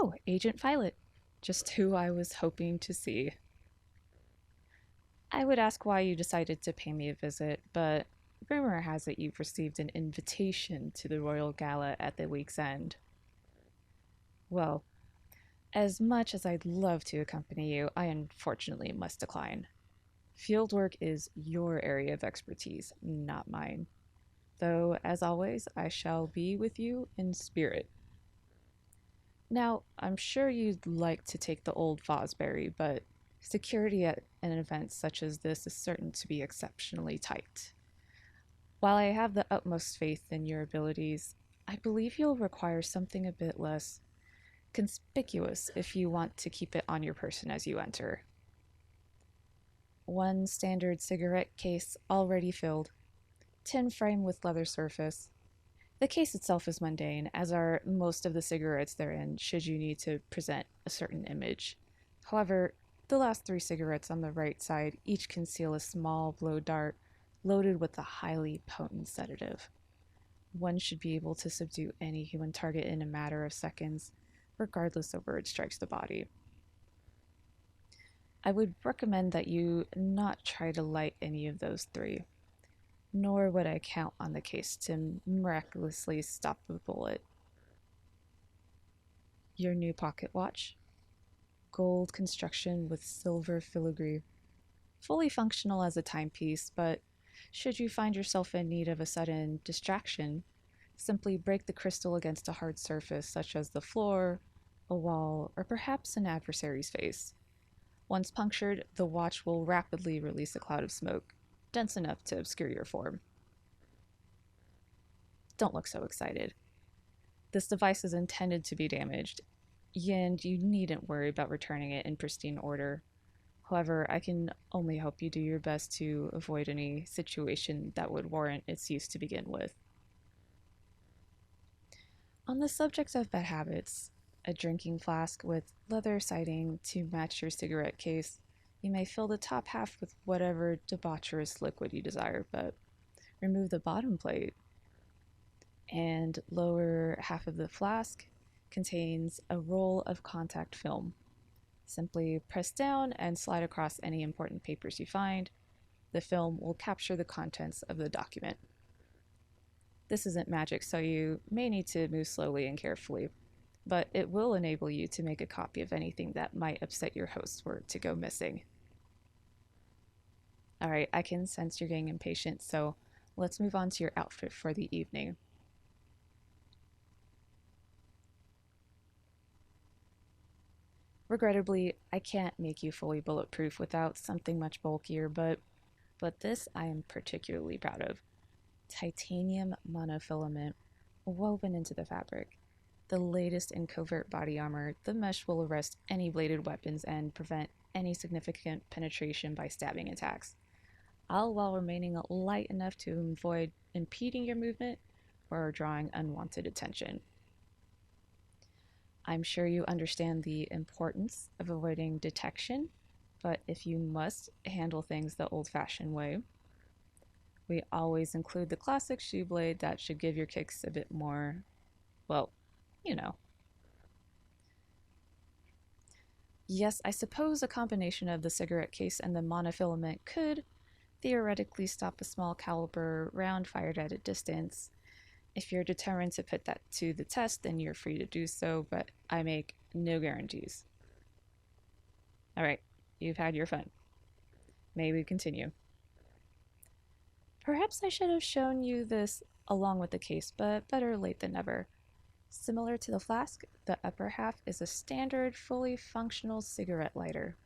Oh, Agent Violet. Just who I was hoping to see. I would ask why you decided to pay me a visit, but rumor has it you've received an invitation to the Royal Gala at the week's end. Well, as much as I'd love to accompany you, I unfortunately must decline. Fieldwork is your area of expertise, not mine. Though, as always, I shall be with you in spirit. Now, I'm sure you'd like to take the old Fosbury, but security at an event such as this is certain to be exceptionally tight. While I have the utmost faith in your abilities, I believe you'll require something a bit less conspicuous if you want to keep it on your person as you enter. One standard cigarette case already filled, tin frame with leather surface. The case itself is mundane, as are most of the cigarettes therein, should you need to present a certain image. However, the last three cigarettes on the right side each conceal a small blow dart loaded with a highly potent sedative. One should be able to subdue any human target in a matter of seconds, regardless of where it strikes the body. I would recommend that you not try to light any of those three, nor would I count on the case to miraculously stop the bullet. Your new pocket watch, gold construction with silver filigree, fully functional as a timepiece, but should you find yourself in need of a sudden distraction, simply break the crystal against a hard surface such as the floor, a wall, or perhaps an adversary's face. Once punctured, the watch will rapidly release a cloud of smoke, dense enough to obscure your form. Don't look so excited. This device is intended to be damaged, and you needn't worry about returning it in pristine order. However, I can only hope you do your best to avoid any situation that would warrant its use to begin with. On the subject of bad habits, a drinking flask with leather siding to match your cigarette case. You may fill the top half with whatever debaucherous liquid you desire, but remove the bottom plate, and lower half of the flask contains a roll of contact film. Simply press down and slide across any important papers you find. The film will capture the contents of the document. This isn't magic, so you may need to move slowly and carefully, but it will enable you to make a copy of anything that might upset your hosts were to go missing. All right, I can sense you're getting impatient, so let's move on to your outfit for the evening. Regrettably, I can't make you fully bulletproof without something much bulkier, but this I am particularly proud of. Titanium monofilament woven into the fabric. The latest in covert body armor, the mesh will arrest any bladed weapons and prevent any significant penetration by stabbing attacks, all while remaining light enough to avoid impeding your movement or drawing unwanted attention. I'm sure you understand the importance of avoiding detection, but if you must handle things the old-fashioned way, we always include the classic shoe blade that should give your kicks a bit more, well, you know. Yes, I suppose a combination of the cigarette case and the monofilament could theoretically stop a small caliber round fired at a distance. If you're determined to put that to the test, then you're free to do so, but I make no guarantees. All right, you've had your fun. May we continue? Perhaps I should have shown you this along with the case, but better late than never. Similar to the flask, the upper half is a standard, fully functional cigarette lighter,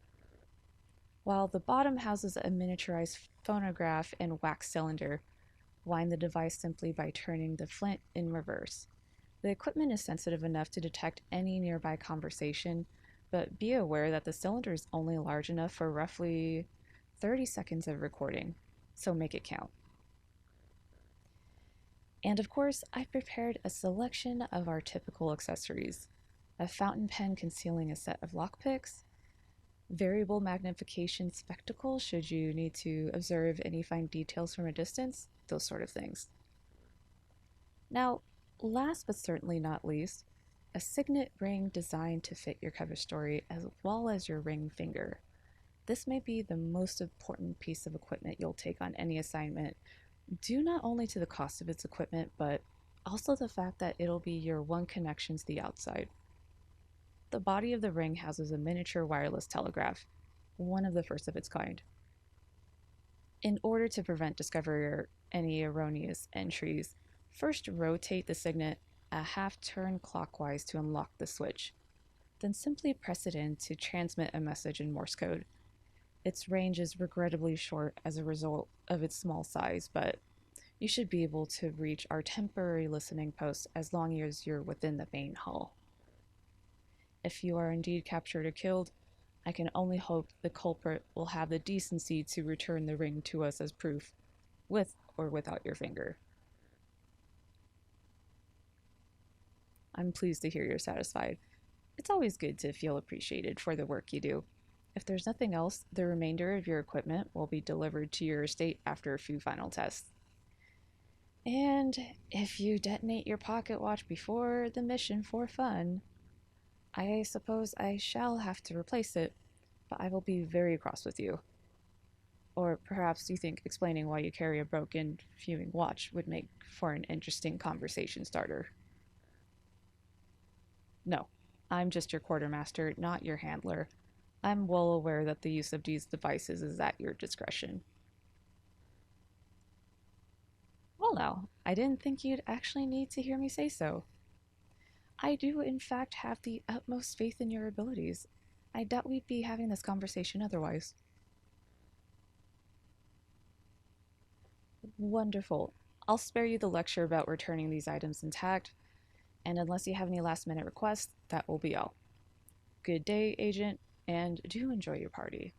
while the bottom houses a miniaturized phonograph and wax cylinder. Wind the device simply by turning the flint in reverse. The equipment is sensitive enough to detect any nearby conversation, but be aware that the cylinder is only large enough for roughly 30 seconds of recording, so make it count. And of course, I've prepared a selection of our typical accessories. A fountain pen concealing a set of lockpicks, variable magnification spectacle should you need to observe any fine details from a distance, those sort of things. Now, last but certainly not least, a signet ring designed to fit your cover story as well as your ring finger. This may be the most important piece of equipment you'll take on any assignment, due not only to the cost of its equipment, but also the fact that it'll be your one connection to the outside. The body of the ring houses a miniature wireless telegraph, one of the first of its kind. In order to prevent discovery or any erroneous entries, first rotate the signet a half turn clockwise to unlock the switch. Then simply press it in to transmit a message in Morse code. Its range is regrettably short as a result of its small size, but you should be able to reach our temporary listening post as long as you're within the main hall. If you are indeed captured or killed, I can only hope the culprit will have the decency to return the ring to us as proof, with or without your finger. I'm pleased to hear you're satisfied. It's always good to feel appreciated for the work you do. If there's nothing else, the remainder of your equipment will be delivered to your estate after a few final tests. And if you detonate your pocket watch before the mission for fun, I suppose I shall have to replace it, but I will be very cross with you. Or perhaps you think explaining why you carry a broken fuming watch would make for an interesting conversation starter. No, I'm just your quartermaster, not your handler. I'm well aware that the use of these devices is at your discretion. Well, now, I didn't think you'd actually need to hear me say so. I do, in fact, have the utmost faith in your abilities. I doubt we'd be having this conversation otherwise. Wonderful. I'll spare you the lecture about returning these items intact, and unless you have any last minute requests, that will be all. Good day, Agent, and do enjoy your party.